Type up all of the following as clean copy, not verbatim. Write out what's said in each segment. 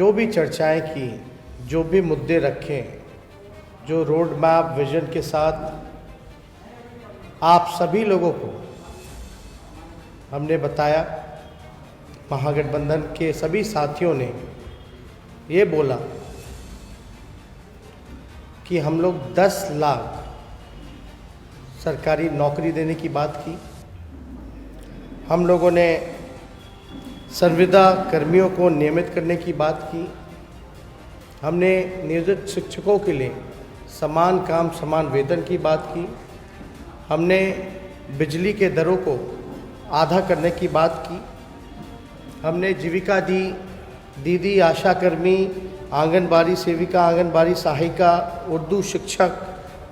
जो भी चर्चाएं की, जो भी मुद्दे रखे, जो रोड मैप विजन के साथ आप सभी लोगों को हमने बताया, महागठबंधन के सभी साथियों ने ये बोला कि हम लोग 10 लाख सरकारी नौकरी देने की बात की। हम लोगों ने संविदा कर्मियों को नियमित करने की बात की। हमने नियोजित शिक्षकों के लिए समान काम समान वेतन की बात की। हमने बिजली के दरों को आधा करने की बात की। हमने जीविका दीदी, आशा कर्मी, आंगनबाड़ी सेविका, आंगनबाड़ी सहायिका, उर्दू शिक्षक,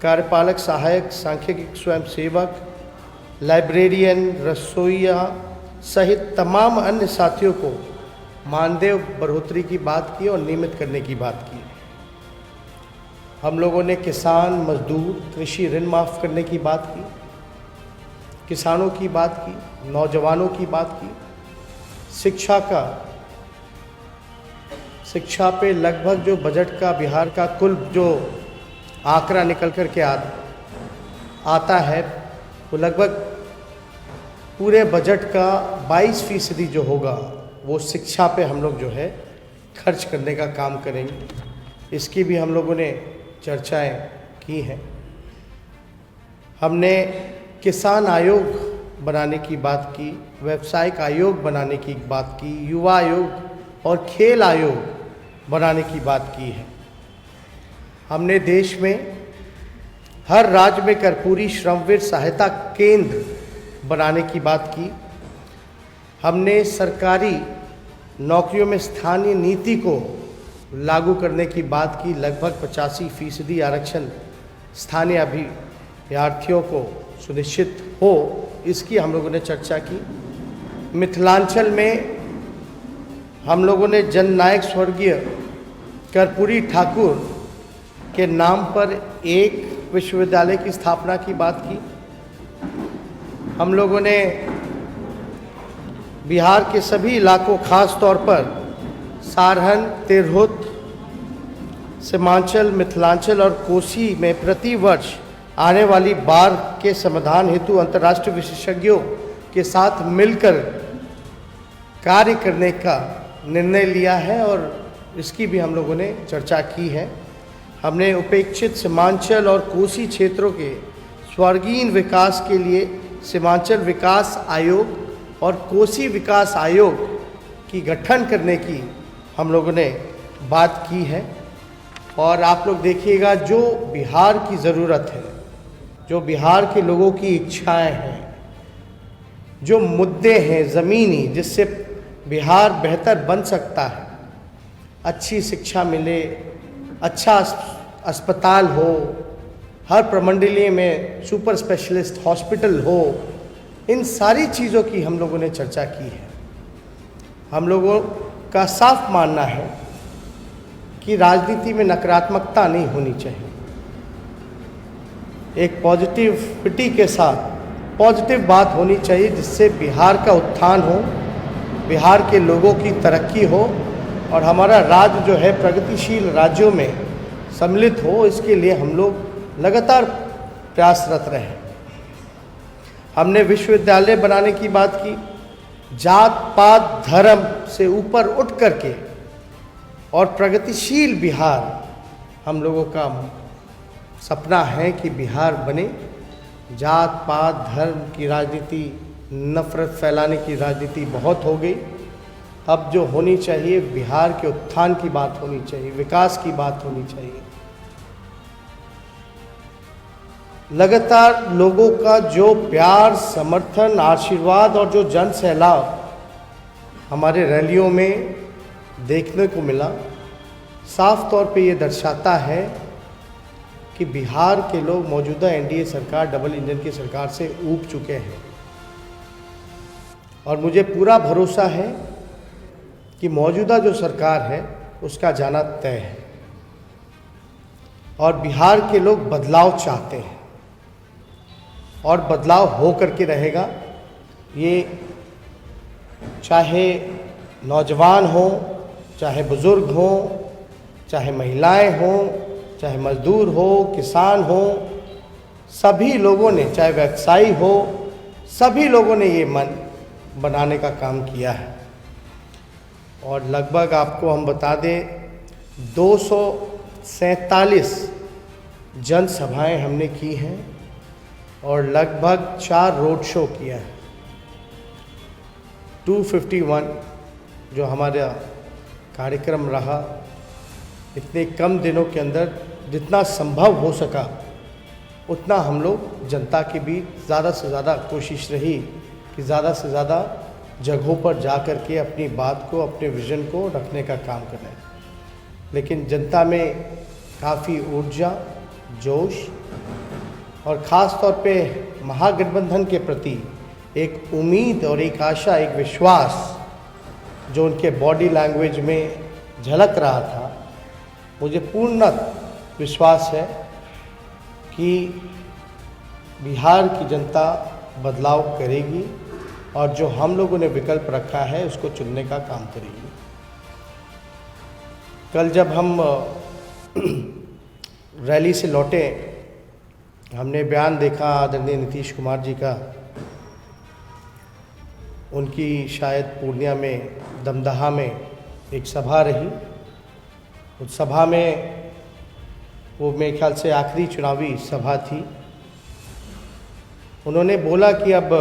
कार्यपालक सहायक, सांख्यिकी स्वयंसेवक, लाइब्रेरियन, रसोइया सहित तमाम अन्य साथियों को मानदेय बढ़ोतरी की बात की और नियमित करने की बात की। हम लोगों ने किसान, मजदूर, कृषि ऋण माफ़ करने की बात की, किसानों की बात की, नौजवानों की बात की, शिक्षा पे लगभग जो बजट का बिहार का कुल जो आंकड़ा निकल कर के आता है वो लगभग पूरे बजट का 22% जो होगा वो शिक्षा पे हम लोग जो है खर्च करने का काम करेंगे। इसकी भी हम लोगों ने चर्चाएं की हैं। हमने किसान आयोग बनाने की बात की, व्यावसायिक आयोग बनाने की बात की, युवा आयोग और खेल आयोग बनाने की बात की है। हमने देश में हर राज्य में कर्पूरी श्रमवीर सहायता केंद्र बनाने की बात की। हमने सरकारी नौकरियों में स्थानीय नीति को लागू करने की बात की। लगभग 85% आरक्षण स्थानीय अभ्यर्थियों को सुनिश्चित हो, इसकी हम लोगों ने चर्चा की। मिथिलांचल में हम लोगों ने जननायक स्वर्गीय कर्पूरी ठाकुर के नाम पर एक विश्वविद्यालय की स्थापना की बात की। हम लोगों ने बिहार के सभी इलाकों, खास तौर पर सारहन, तिरहुत, सीमांचल, मिथिलांचल और कोसी में प्रति वर्ष आने वाली बाढ़ के समाधान हेतु अंतर्राष्ट्रीय विशेषज्ञों के साथ मिलकर कार्य करने का निर्णय लिया है और इसकी भी हम लोगों ने चर्चा की है। हमने उपेक्षित सीमांचल और कोसी क्षेत्रों के स्वर्गीय विकास के लिए सीमांचल विकास आयोग और कोसी विकास आयोग की गठन करने की हम लोगों ने बात की है। और आप लोग देखिएगा, जो बिहार की ज़रूरत है, जो बिहार के लोगों की इच्छाएं हैं, जो मुद्दे हैं ज़मीनी, जिससे बिहार बेहतर बन सकता है, अच्छी शिक्षा मिले, अच्छा अस्पताल हो, हर प्रमंडलीय में सुपर स्पेशलिस्ट हॉस्पिटल हो, इन सारी चीज़ों की हम लोगों ने चर्चा की है। हम लोगों का साफ मानना है कि राजनीति में नकारात्मकता नहीं होनी चाहिए। एक पॉजिटिविटी के साथ पॉजिटिव बात होनी चाहिए, जिससे बिहार का उत्थान हो, बिहार के लोगों की तरक्की हो और हमारा राज्य जो है प्रगतिशील राज्यों में सम्मिलित हो। इसके लिए हम लोग लगातार प्रयासरत रहे। हमने विश्वविद्यालय बनाने की बात की। जात पात धर्म से ऊपर उठ करके और प्रगतिशील बिहार हम लोगों का सपना है कि बिहार बने। जात पात धर्म की राजनीति, नफरत फैलाने की राजनीति बहुत हो गई। अब जो होनी चाहिए, बिहार के उत्थान की बात होनी चाहिए, विकास की बात होनी चाहिए। लगातार लोगों का जो प्यार, समर्थन, आशीर्वाद और जो जन सैलाब हमारे रैलियों में देखने को मिला, साफ तौर पे ये दर्शाता है कि बिहार के लोग मौजूदा एनडीए सरकार, डबल इंजन की सरकार से ऊब चुके हैं। और मुझे पूरा भरोसा है कि मौजूदा जो सरकार है उसका जाना तय है और बिहार के लोग बदलाव चाहते हैं और बदलाव हो करके रहेगा। ये चाहे नौजवान हो, चाहे बुज़ुर्ग हों, चाहे महिलाएं हों, चाहे मजदूर हो, किसान हो, सभी लोगों ने, चाहे व्यवसायी हो, सभी लोगों ने ये मन बनाने का काम किया है। और लगभग आपको हम बता दें 247 जनसभाएं हमने की हैं और लगभग 4 रोड शो किया है। 251 जो हमारा कार्यक्रम रहा, इतने कम दिनों के अंदर जितना संभव हो सका उतना हम लोग जनता के बीच ज़्यादा से ज़्यादा कोशिश रही कि ज़्यादा से ज़्यादा जगहों पर जा कर के अपनी बात को, अपने विज़न को रखने का काम करें। लेकिन जनता में काफ़ी ऊर्जा, जोश और ख़ास तौर पे महागठबंधन के प्रति एक उम्मीद और एक आशा, एक विश्वास जो उनके बॉडी लैंग्वेज में झलक रहा था, मुझे पूर्ण विश्वास है कि बिहार की जनता बदलाव करेगी और जो हम लोगों ने विकल्प रखा है उसको चुनने का काम करेगी। कल जब हम रैली से लौटे, हमने बयान देखा आदरणीय नीतीश कुमार जी का। उनकी शायद पूर्णिया में दमदहा में एक सभा रही। उस सभा में वो मेरे ख्याल से आखिरी चुनावी सभा थी। उन्होंने बोला कि अब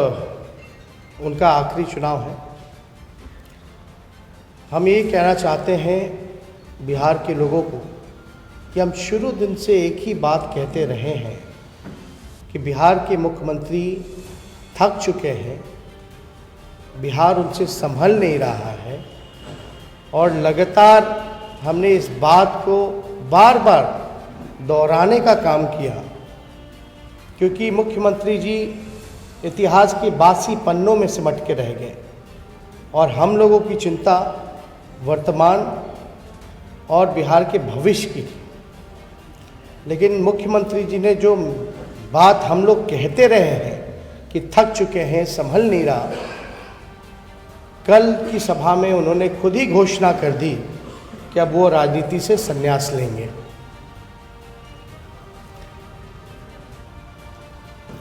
उनका आखिरी चुनाव है। हम ये कहना चाहते हैं बिहार के लोगों को कि हम शुरू दिन से एक ही बात कहते रहे हैं कि बिहार के मुख्यमंत्री थक चुके हैं, बिहार उनसे संभल नहीं रहा है और लगातार हमने इस बात को बार बार दोहराने का काम किया क्योंकि मुख्यमंत्री जी इतिहास के बासी पन्नों में सिमट के रह गए और हम लोगों की चिंता वर्तमान और बिहार के भविष्य की थी। लेकिन मुख्यमंत्री जी ने जो बात हम लोग कहते रहे हैं कि थक चुके हैं, संभल नहीं रहा, कल की सभा में उन्होंने खुद ही घोषणा कर दी कि अब वो राजनीति से संन्यास लेंगे।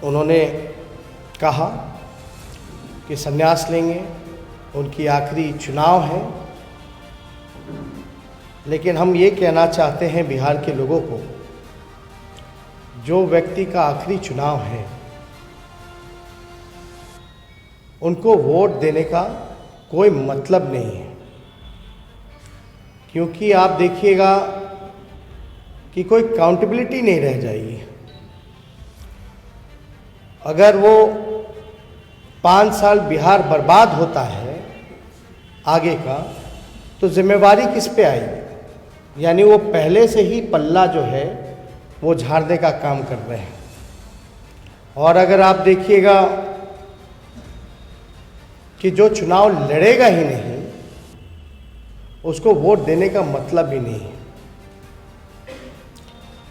उन्होंने कहा कि संन्यास लेंगे, उनकी आखिरी चुनाव है। लेकिन हम ये कहना चाहते हैं बिहार के लोगों को, जो व्यक्ति का आखिरी चुनाव है उनको वोट देने का कोई मतलब नहीं है, क्योंकि आप देखिएगा कि कोई काउंटेबिलिटी नहीं रह जाएगी। अगर वो 5 साल बिहार बर्बाद होता है आगे का, तो जिम्मेवारी किस पे आएगी? यानी वो पहले से ही पल्ला जो है वो झाड़ने का काम कर रहे हैं। और अगर आप देखिएगा कि जो चुनाव लड़ेगा ही नहीं, उसको वोट देने का मतलब ही नहीं है।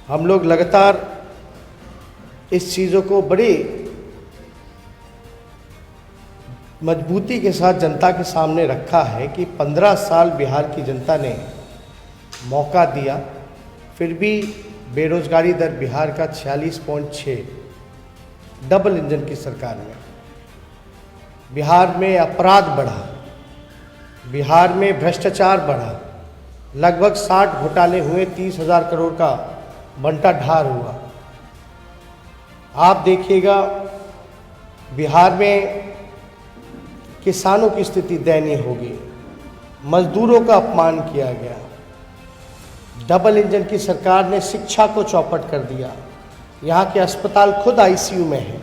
हम लोग लगातार इस चीज़ों को बड़ी मजबूती के साथ जनता के सामने रखा है कि 15 साल बिहार की जनता ने मौका दिया, फिर भी बेरोजगारी दर बिहार का 46.6, डबल इंजन की सरकार में। बिहार में अपराध बढ़ा, बिहार में भ्रष्टाचार बढ़ा, लगभग 60 घोटाले हुए, 30,000 करोड़ का बंटा ढार हुआ। आप देखिएगा बिहार में किसानों की स्थिति दयनीय होगी, मजदूरों का अपमान किया गया। डबल इंजन की सरकार ने शिक्षा को चौपट कर दिया। यहाँ के अस्पताल खुद आईसीयू में है,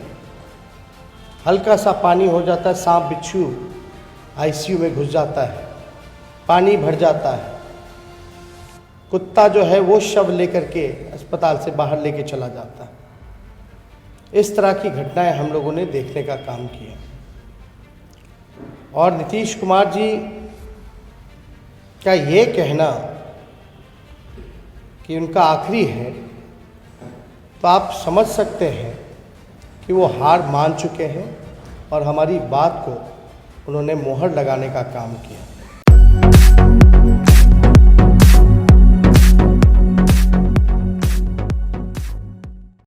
हल्का सा पानी हो जाता है, सांप बिच्छू आईसीयू में घुस जाता है, पानी भर जाता है, कुत्ता जो है वो शव लेकर के अस्पताल से बाहर लेके चला जाता है। इस तरह की घटनाएं हम लोगों ने देखने का काम किया। और नीतीश कुमार जी का ये कहना कि उनका आखिरी है, तो आप समझ सकते हैं कि वो हार मान चुके हैं और हमारी बात को उन्होंने मोहर लगाने का काम किया।